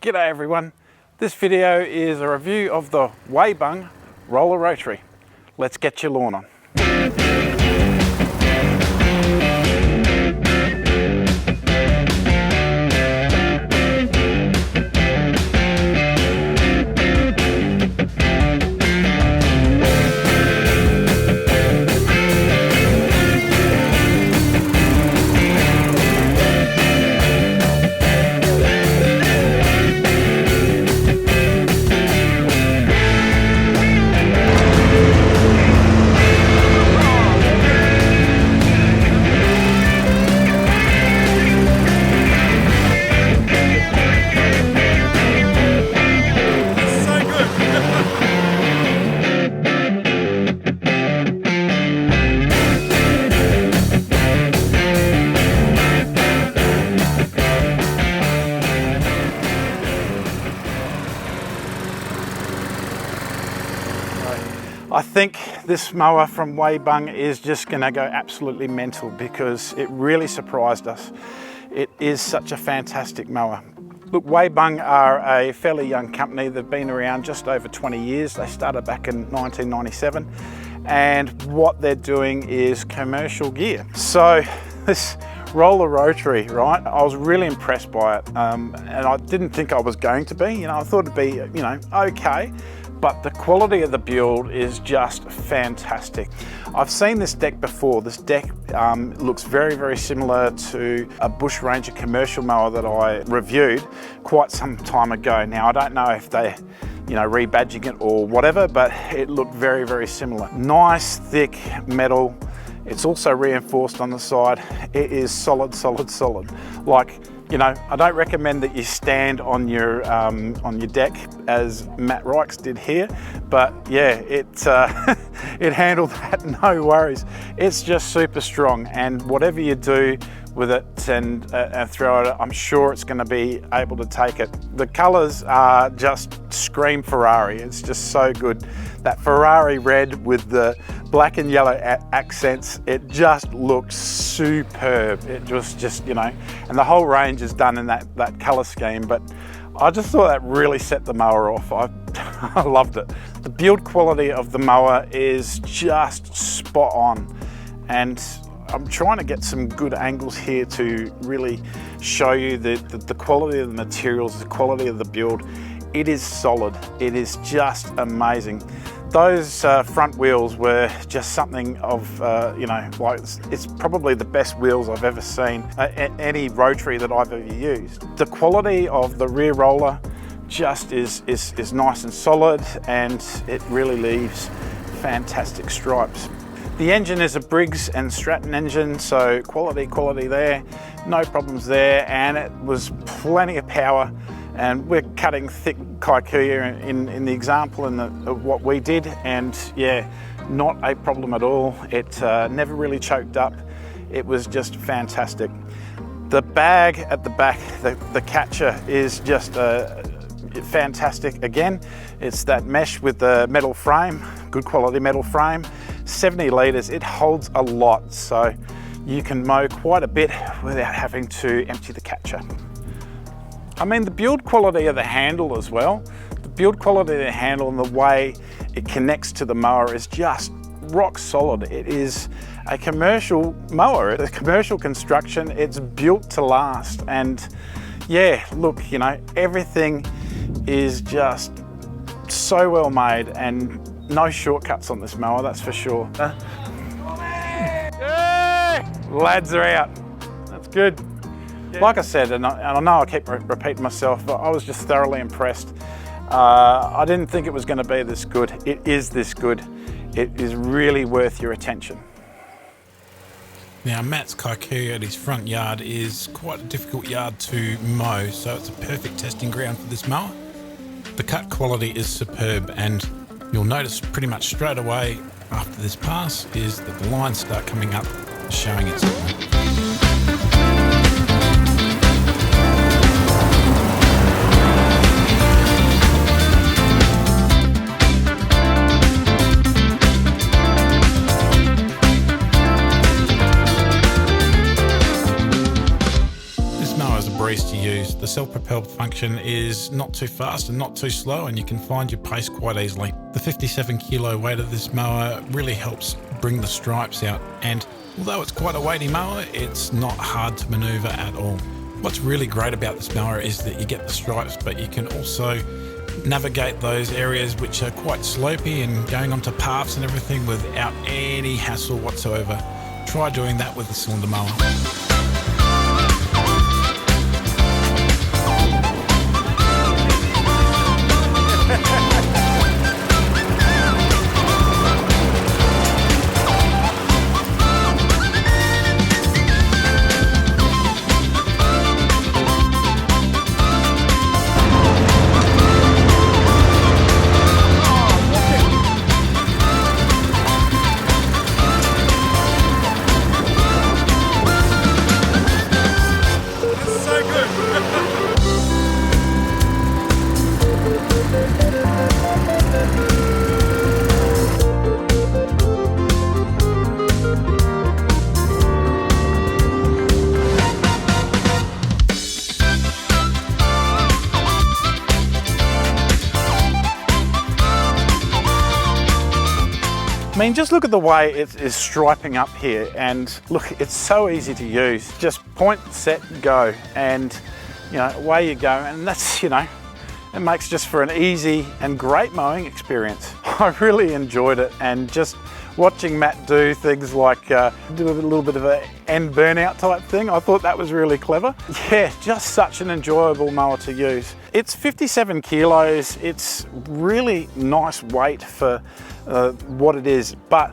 G'day everyone. This video is a review of the Weibang Roller Rotary. Let's get your lawn on. I think this mower from Weibang is just going to go absolutely mental because it really surprised us. It is such a fantastic mower. Look, Weibang are a fairly young company. They've been around just over 20 years. They started back in 1997, and what they're doing is commercial gear. So this roller rotary, right? I was really impressed by it, and I didn't think I was going to be. I thought it'd be, okay. But the quality of the build is just fantastic. I've seen this deck before. This deck looks very, very similar to a Bush Ranger commercial mower that I reviewed quite some time ago. Now, I don't know if they, rebadging it or whatever, but it looked very, very similar. Nice, thick metal. It's also reinforced on the side. It is solid, solid, solid. Like, I don't recommend that you stand on your deck as Matt Rikes did here, but yeah, it it handled that, no worries. It's just super strong, and whatever you do with it and throw it, I'm sure it's going to be able to take it. The colours are just scream Ferrari. It's just so good. That Ferrari red with the black and yellow accents, it just looks superb. It was just, and the whole range is done in that colour scheme, but I just thought that really set the mower off. I loved it. The build quality of the mower is just spot on, and I'm trying to get some good angles here to really show you the quality of the materials, the quality of the build. It is solid. It is just amazing. Those front wheels were just something of, like it's probably the best wheels I've ever seen, any rotary that I've ever used. The quality of the rear roller just is nice and solid, and it really leaves fantastic stripes. The engine is a Briggs & Stratton engine, so quality there, no problems there, and it was plenty of power. And we're cutting thick kikuyu in the example of what we did, and yeah, not a problem at all. It never really choked up. It was just fantastic. The bag at the back, the catcher, is just fantastic. Again, it's that mesh with the metal frame, good quality metal frame, 70 litres. It holds a lot, so you can mow quite a bit without having to empty the catcher. I mean, the build quality of the handle as well, the build quality of the handle and the way it connects to the mower is just rock solid. It is a commercial mower, a commercial construction. It's built to last, and yeah, look, everything is just so well made, and no shortcuts on this mower, that's for sure. Yay! Lads are out. That's good. Yeah. Like I said, and I know I keep repeating myself, but I was just thoroughly impressed. I didn't think it was going to be this good. It is this good. It is really worth your attention. Now, Matt's kikuyu at his front yard is quite a difficult yard to mow, so it's a perfect testing ground for this mower. The cut quality is superb, and you'll notice pretty much straight away after this pass is that the lines start coming up, showing itself. self-propelled function is not too fast and not too slow, and you can find your pace quite easily. The 57 kilo weight of this mower really helps bring the stripes out, and although it's quite a weighty mower, it's not hard to maneuver at all. What's really great about this mower is that you get the stripes, but you can also navigate those areas which are quite slopey and going onto paths and everything without any hassle whatsoever. Try doing that with a cylinder mower. I mean, just look at the way it is striping up here, and look, it's so easy to use. Just point, set, go, and you know, away you go. And that's, you know, it makes just for an easy and great mowing experience. I really enjoyed it, and just watching Matt do things like do a little bit of an end burnout type thing, I thought that was really clever. Yeah, just such an enjoyable mower to use. It's 57 kilos, it's really nice weight for what it is, but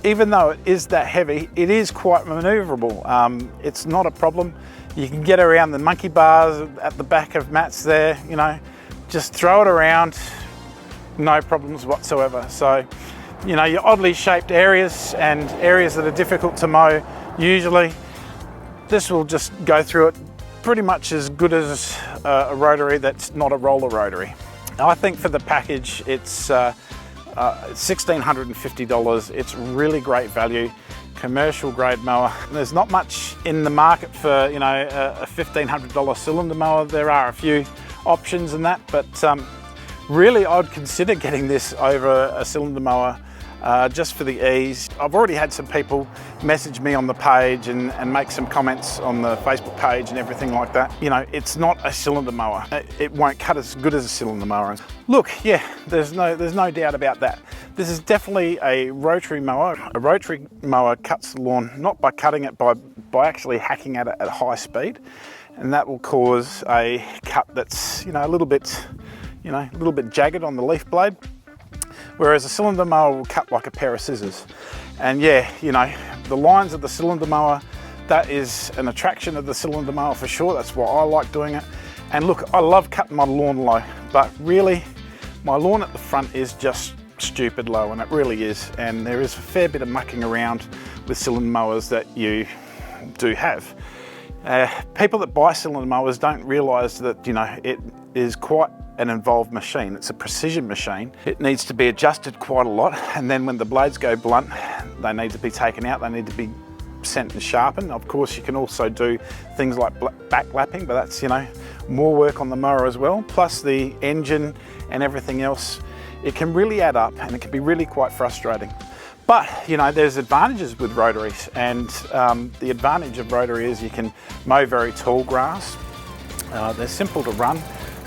even though it is that heavy, it is quite maneuverable. It's not a problem. You can get around the monkey bars at the back of Matt's there, you know, just throw it around, no problems whatsoever. So, you know, your oddly shaped areas and areas that are difficult to mow, usually this will just go through it pretty much as good as a rotary that's not a roller rotary. I think for the package, it's $1,650. It's really great value, commercial grade mower. There's not much in the market for, you know, a $1,500 cylinder mower. There are a few options in that, but really I'd consider getting this over a cylinder mower just for the ease. I've already had some people message me on the page and make some comments on the Facebook page and everything like that. You know, it's not a cylinder mower. It won't cut as good as a cylinder mower. Look, yeah, there's no doubt about that. This is definitely a rotary mower. A rotary mower cuts the lawn not by cutting it, by actually hacking at it at high speed, and that will cause a cut that's, you know, a little bit jagged on the leaf blade. Whereas a cylinder mower will cut like a pair of scissors. And yeah, you know, the lines of the cylinder mower, that is an attraction of the cylinder mower for sure. That's why I like doing it. And look, I love cutting my lawn low, but really my lawn at the front is just stupid low, and it really is. And there is a fair bit of mucking around with cylinder mowers that you do have. People that buy cylinder mowers don't realise that, you know, it is quite an involved machine. It's a precision machine. It needs to be adjusted quite a lot, and then when the blades go blunt, they need to be taken out, they need to be sent and sharpened. Of course, you can also do things like backlapping, but that's, you know, more work on the mower as well, plus the engine and everything else. It can really add up, and it can be really quite frustrating. But, you know, there's advantages with rotaries, and the advantage of rotary is you can mow very tall grass. They're simple to run.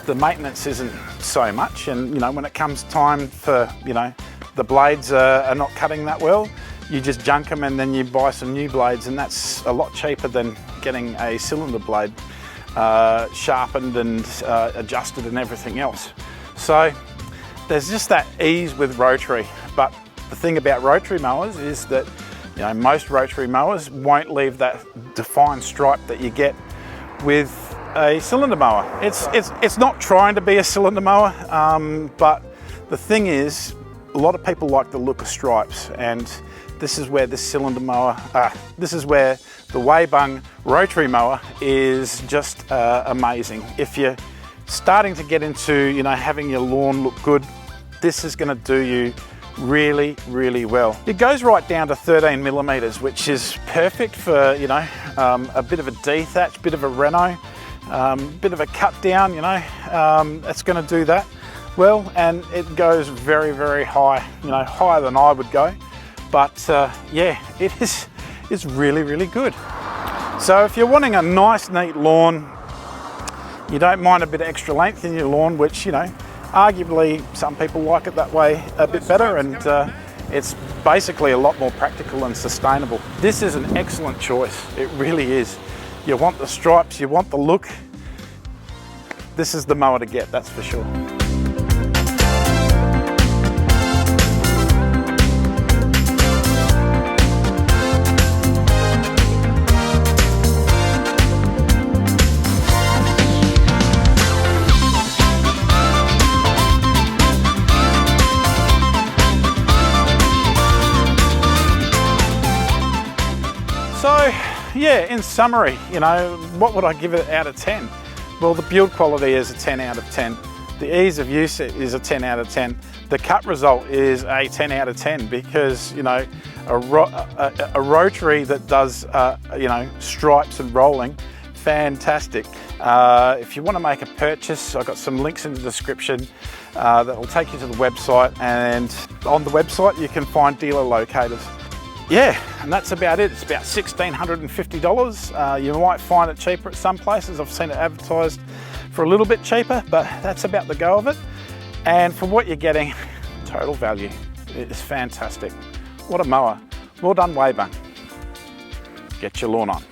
The maintenance isn't so much, and, you know, when it comes time for, you know, the blades are not cutting that well, you just junk them and then you buy some new blades, and that's a lot cheaper than getting a cylinder blade sharpened and adjusted and everything else. So there's just that ease with rotary. But the thing about rotary mowers is that, you know, most rotary mowers won't leave that defined stripe that you get with a cylinder mower. It's not trying to be a cylinder mower, but the thing is, a lot of people like the look of stripes, and this is where this cylinder mower, this is where the Weibang rotary mower is just amazing. If you're starting to get into, you know, having your lawn look good, this is going to do you really, really well. It goes right down to 13 millimeters, which is perfect for, you know, a bit of a dethatch, bit of a reno. bit of a cut down, you know, it's going to do that well, and it goes very, very high, you know, higher than I would go. But yeah, it's really, really good. So if you're wanting a nice, neat lawn, you don't mind a bit of extra length in your lawn, which, you know, arguably some people like it that way a bit better, and it's basically a lot more practical and sustainable. This is an excellent choice, it really is. You want the stripes, you want the look. This is the mower to get, that's for sure. So yeah, in summary, you know, what would I give it out of 10? Well, the build quality is a 10 out of 10. The ease of use is a 10 out of 10. The cut result is a 10 out of 10 because, you know, a rotary that does, you know, stripes and rolling, fantastic. If you want to make a purchase, I've got some links in the description that will take you to the website, and on the website you can find dealer locators. Yeah, and that's about it. It's about $1,650. You might find it cheaper at some places. I've seen it advertised for a little bit cheaper, but that's about the go of it. And for what you're getting, total value. It is fantastic. What a mower. Well done, Weibang. Get your lawn on.